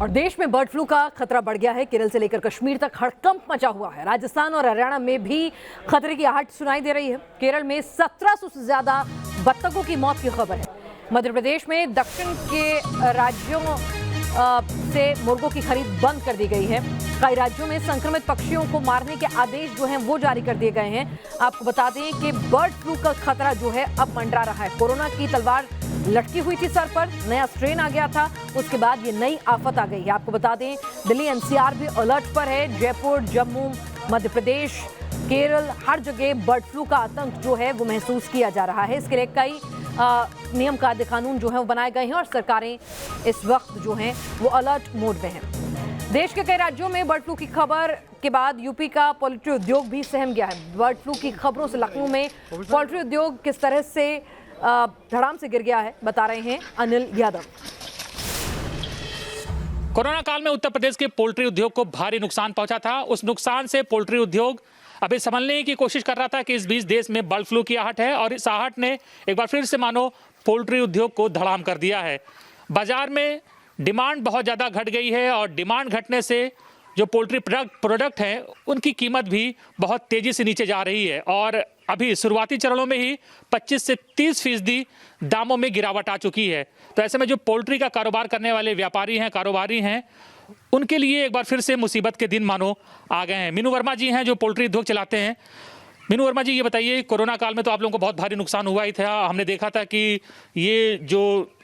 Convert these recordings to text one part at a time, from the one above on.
और देश में बर्ड फ्लू का खतरा बढ़ गया है। केरल से लेकर कश्मीर तक हड़कंप मचा हुआ है। राजस्थान और हरियाणा में भी खतरे की आहट सुनाई दे रही है। केरल में 1700 से ज्यादा बत्तखों की मौत की खबर है। मध्य प्रदेश में दक्षिण के राज्यों से मुर्गों की खरीद बंद कर दी गई है। कई राज्यों में संक्रमित पक्षियों को मारने के आदेश जो हैं वो जारी कर दिए गए हैं। आपको बता दें कि बर्ड फ्लू का खतरा जो है अब मंडरा रहा है। कोरोना की तलवार लटकी हुई थी सर पर, नया स्ट्रेन आ गया था, उसके बाद ये नई आफत आ गई है। आपको बता दें दिल्ली एनसीआर भी अलर्ट पर है। जयपुर, जम्मू, मध्य प्रदेश, केरल, हर जगह बर्ड फ्लू का आतंक जो है वो महसूस किया जा रहा है। इसके लिए कई नियम कायदे कानून जो है वो बनाए गए हैं और सरकारें इस वक्त जो हैं वो अलर्ट मोड में हैं। देश के कई राज्यों में बर्ड फ्लू की खबर के बाद यूपी का पोल्ट्री उद्योग भी सहम गया है। बर्ड फ्लू की खबरों से लखनऊ में पोल्ट्री उद्योग किस तरह से धड़ाम से गिर गया है, बता रहे हैं अनिल यादव। कोरोना काल में उत्तर प्रदेश के पोल्ट्री उद्योग को भारी नुकसान पहुंचा था। उस नुकसान से पोल्ट्री उद्योग अभी संभलने की कोशिश कर रहा था कि इस बीच देश में बर्ड फ्लू की आहट है और इस आहट ने एक बार फिर से मानो पोल्ट्री उद्योग को धड़ाम कर दिया है। बाजार में डिमांड बहुत ज़्यादा घट गई है और डिमांड घटने से जो पोल्ट्री प्रोडक्ट हैं उनकी कीमत भी बहुत तेज़ी से नीचे जा रही है और अभी शुरुआती चरणों में ही 25 से 30% दामों में गिरावट आ चुकी है। तो ऐसे में जो पोल्ट्री का कारोबार करने वाले व्यापारी हैं, कारोबारी हैं, उनके लिए एक बार फिर से मुसीबत के दिन मानो आ गए हैं। मीनू वर्मा जी हैं जो पोल्ट्री उद्योग चलाते हैं। मीनू वर्मा जी, ये बताइए, कोरोना काल में तो आप लोगों को बहुत भारी नुकसान हुआ ही था। हमने देखा था कि ये जो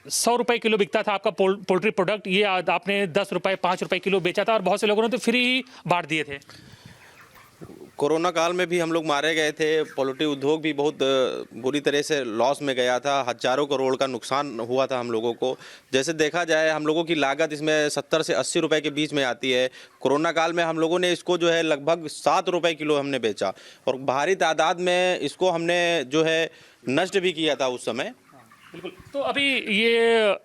100 रुपये किलो बिकता था आपका पोल्ट्री प्रोडक्ट, ये आपने 10 रुपये 5 रुपये किलो बेचा था और बहुत से लोगों ने तो फ्री ही बांट दिए थे। कोरोना काल में भी हम लोग मारे गए थे। पोल्ट्री उद्योग भी बहुत बुरी तरह से लॉस में गया था। हजारों करोड़ का नुकसान हुआ था हम लोगों को। जैसे देखा जाए हम लोगों की लागत इसमें 70 से 80 रुपए के बीच में आती है। कोरोना काल में हम लोगों ने इसको जो है लगभग 7 रुपए किलो हमने बेचा और भारी तादाद में इसको हमने जो है नष्ट भी किया था उस समय। बिल्कुल। तो अभी ये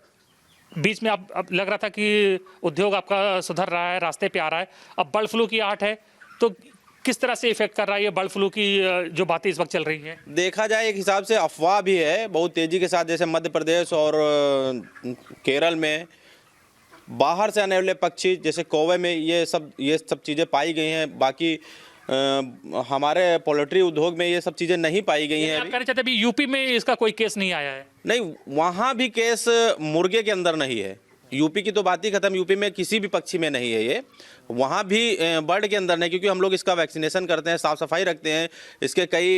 बीच में अब लग रहा था कि उद्योग आपका सुधर रहा है, रास्ते पे आ रहा है, अब बर्ड फ्लू की आहट है, तो किस तरह से इफेक्ट कर रहा है ये बर्ड फ्लू की जो बातें इस वक्त चल रही हैं? देखा जाए एक हिसाब से अफवाह भी है बहुत तेज़ी के साथ। जैसे मध्य प्रदेश और केरल में बाहर से आने वाले पक्षी जैसे कौवे में ये सब चीज़ें पाई गई हैं। बाकी हमारे पोल्ट्री उद्योग में ये सब चीज़ें नहीं पाई गई हैं। आप कहना चाहते हैं अभी यूपी में इसका कोई केस नहीं आया है? नहीं, वहाँ भी केस मुर्गे के अंदर नहीं है। यूपी की तो बात ही खत्म, यूपी में किसी भी पक्षी में नहीं है ये। वहाँ भी बर्ड के अंदर नहीं, क्योंकि हम लोग इसका वैक्सीनेशन करते हैं, साफ़ सफाई रखते हैं, इसके कई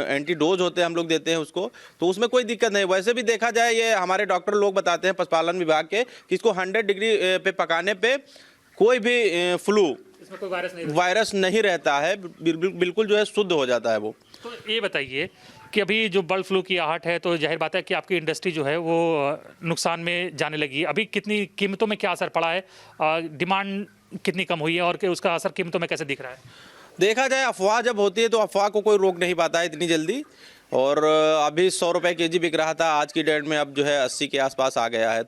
एंटीडोज होते हैं, हम लोग देते हैं उसको, तो उसमें कोई दिक्कत नहीं। वैसे भी देखा जाए ये हमारे डॉक्टर लोग बताते हैं पशुपालन विभाग के कि इसको 100 डिग्री पे पकाने पे कोई भी फ्लू इसमें कोई वायरस नहीं रहता है, बिल्कुल जो है शुद्ध हो जाता है वो। तो ये बताइए कि अभी जो बर्ड फ्लू की आहट है तो जाहिर बात है कि आपकी इंडस्ट्री जो है वो नुकसान में जाने लगी। अभी कितनी कीमतों में क्या असर पड़ा है, डिमांड कितनी कम हुई है और कि उसका असर कीमतों में कैसे दिख रहा है? देखा जाए अफवाह जब होती है तो अफवाह को कोई रोक नहीं पाता है इतनी जल्दी। और अभी 100 रुपये केजी बिक रहा था, आज की डेट में अब जो है 80 के आसपास आ गया है।